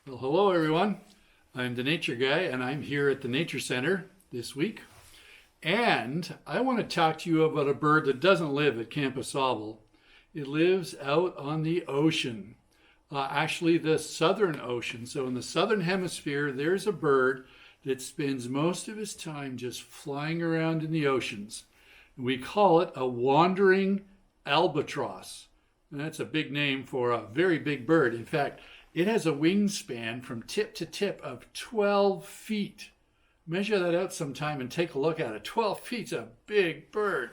Well, hello everyone. I'm the Nature Guy, and I'm here at the Nature Center this week. And I want to talk to you about a bird that doesn't live at Camp Ausable. It lives out on the ocean, actually the Southern Ocean. So in the Southern Hemisphere, there's a bird that spends most of his time just flying around in the oceans. And we call it a wandering albatross. And that's a big name for a very big bird. In fact, it has a wingspan from tip to tip of 12 feet. Measure that out sometime and take a look at it. 12 feet's a big bird.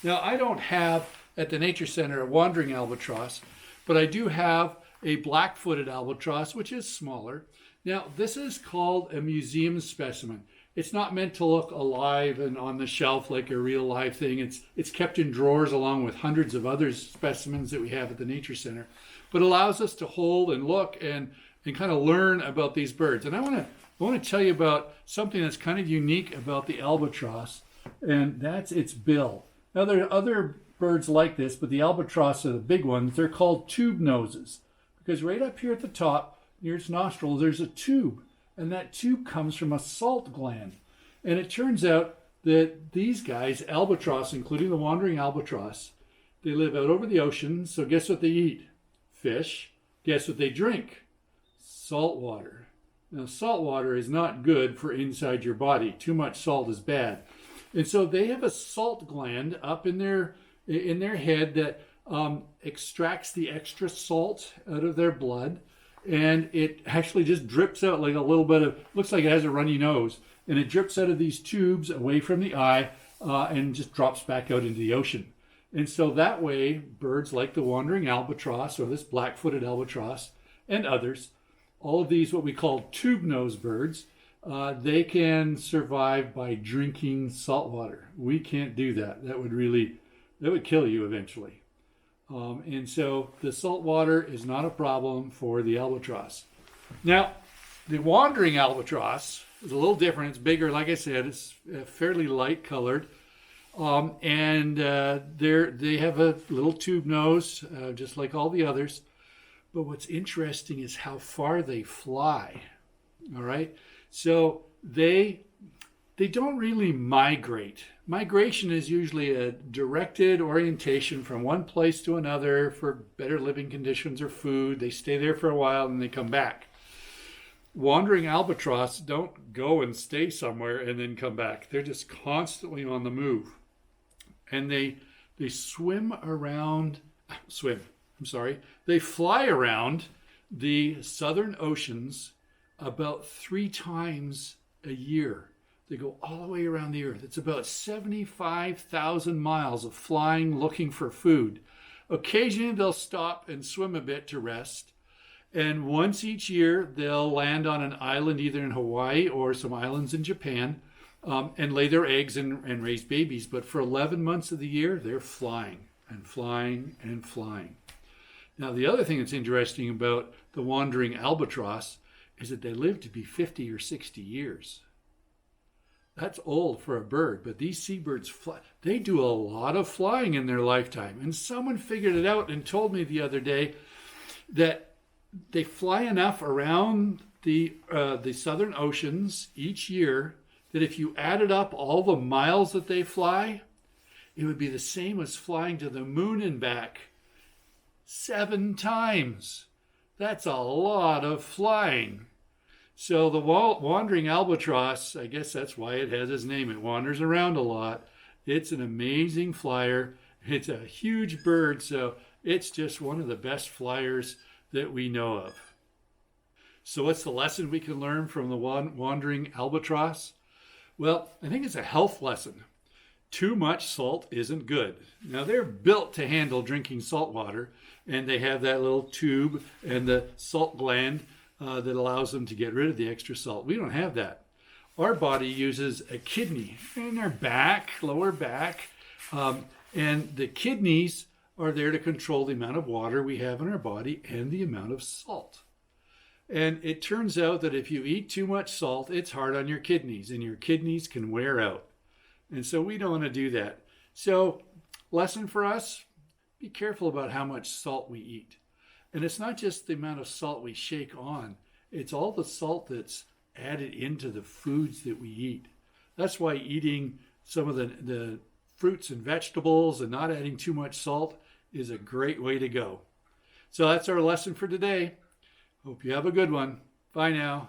Now, I don't have at the Nature Center a wandering albatross, but I do have a black-footed albatross, which is smaller. Now, this is called a museum specimen. It's not meant to look alive and on the shelf like a real live thing. It's kept in drawers along with hundreds of other specimens that we have at the Nature Center, but allows us to hold and look and kind of learn about these birds. And I want to tell you about something that's kind of unique about the albatross, and that's its bill. Now, there are other birds like this, but the albatross are the big ones. They're called tube noses because right up here at the top, near its nostril, there's a tube. And that tube comes from a salt gland. And it turns out that these guys, albatross, including the wandering albatross, they live out over the ocean. So guess what they eat? Fish. Guess what they drink? Salt water. Now, salt water is not good for inside your body. Too much salt is bad. And so they have a salt gland up in their head that extracts the extra salt out of their blood. And it actually just drips out like a little bit of, looks like it has a runny nose. And it drips out of these tubes away from the eye and just drops back out into the ocean. And so that way, birds like the wandering albatross or this black-footed albatross and others, all of these what we call tube-nosed birds, they can survive by drinking salt water. We can't do that. That would kill you eventually. And so the salt water is not a problem for the albatross. Now, the wandering albatross is a little different. It's bigger, like I said, it's fairly light colored. And they have a little tube nose, just like all the others. But what's interesting is how far they fly. All right? So they don't really migrate. Migration is usually a directed orientation from one place to another for better living conditions or food. They stay there for a while and they come back. Wandering albatross don't go and stay somewhere and then come back. They're just constantly on the move. And they fly around the southern oceans about 3 times a year. They go all the way around the earth. It's about 75,000 miles of flying, looking for food. Occasionally, they'll stop and swim a bit to rest. And once each year, they'll land on an island, either in Hawaii or some islands in Japan, and lay their eggs and raise babies. But for 11 months of the year, they're flying and flying and flying. Now, the other thing that's interesting about the wandering albatross is that they live to be 50 or 60 years. That's old for a bird, but these seabirds fly. They do a lot of flying in their lifetime. And someone figured it out and told me the other day that they fly enough around the southern oceans each year that if you added up all the miles that they fly, it would be the same as flying to the moon and back 7 times. That's a lot of flying. So the wandering albatross, I guess that's why it has its name. It wanders around a lot. It's an amazing flyer. It's a huge bird, so it's just one of the best flyers that we know of. So what's the lesson we can learn from the wandering albatross? Well, I think it's a health lesson. Too much salt isn't good. Now, they're built to handle drinking salt water, and they have that little tube and the salt gland that allows them to get rid of the extra salt. We don't have that. Our body uses a kidney in our back, lower back, and the kidneys are there to control the amount of water we have in our body and the amount of salt. And it turns out that if you eat too much salt, it's hard on your kidneys, and your kidneys can wear out. And so we don't want to do that. So, lesson for us, be careful about how much salt we eat. And it's not just the amount of salt we shake on, It's all the salt that's added into the foods that we eat. That's why eating some of the fruits and vegetables and not adding too much salt is a great way to go. So that's our lesson for today. Hope you have a good one. Bye now.